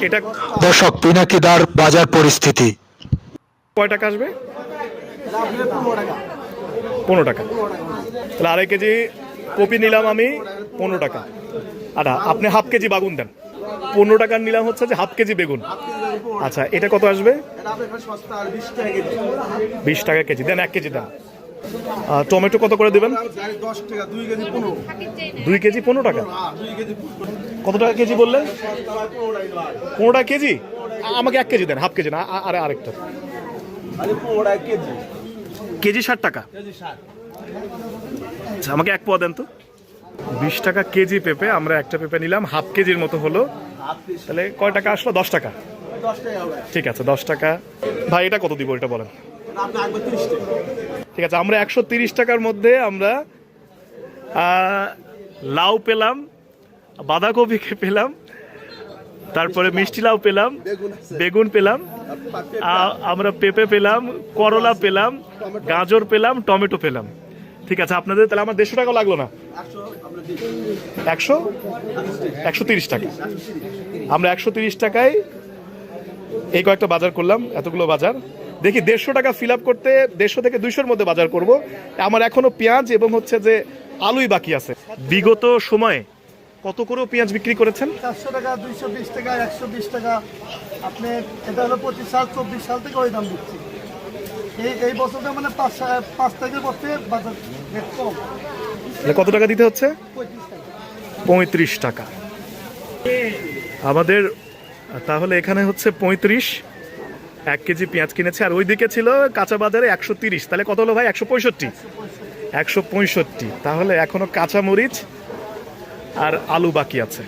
এটা দর্শক পিনাকিদার বাজার পরিস্থিতি। কয় টাকা আসবে? 15 টাকা। তাহলে আড়াই কেজি কপি নিলাম আমি 15 টাকা। আচ্ছা আপনি হাফ কেজি বাগুন দেন। 15 টাকার নিলাম হচ্ছে যে হাফ কেজি বেগুন। আচ্ছা এটা কত আসবে? 20 টাকা কেজি দেন, 1 কেজি দেন। টমেটো কত করে দেবেন? 2 কেজি 15 টাকা। কত টাকা কেজি বললেন? 15 টাকা কেজি। আমাকে 1 কেজি দেন, হাফ কেজি না, আরেকটা কেজি 60 টাকা। আচ্ছা আমাকে 1 পোয়া দেন তো। 20 টাকা কেজি পেঁপে, আমরা একটা পেঁপে নিলাম, হাফ কেজির মতো হলো। তাহলে কয় টাকা আসলো? 10 টাকা। ঠিক আছে 10 টাকা। ভাই এটা কত দিব এটা বলেন? ঠিক আছে আমরা 130 টাকার মধ্যে আমরা লাউ পেলাম, বাঁধাকপিকে পেলাম, তারপরে মিষ্টি লাউ পেলাম, বেগুন পেলাম, আমরা পেঁপে পেলাম, করলা পেলাম, গাজর পেলাম, টমেটো পেলাম। ঠিক আছে আপনাদের তাহলে আমার 150 টাকা লাগলো না? 130 টাকা। আমরা 130 টাকায় এই কয়েকটা বাজার করলাম, এতগুলো বাজার। দেখি 150 টাকা ফিল আপ করতে 150 থেকে 200-র মধ্যে বাজার করব। আমার এখনো পেঁয়াজ এবং হচ্ছে যে আলুই বাকি আছে। বিগত সময়ে কত করে পেঁয়াজ বিক্রি করেছেন? 400 টাকা, 220 টাকা, 120 টাকা। আপনি এটা হলো 25 সাল 24 সাল থেকে ওই দাম দিচ্ছি। এই বছরটা মানে 5 তারিখের পর থেকে বাজার রেট কম। কত টাকা দিতে হচ্ছে? 35 টাকা আমাদের। তাহলে এখানে হচ্ছে 35, 1 কেজি পেঁয়াজ কিনেছে। আর ওইদিকে ছিল কাঁচা বাজারে 130। তাহলে কত হলো ভাই? 165। 165। তাহলে এখনো কাঁচা মরিচ আর আলু বাকি আছে।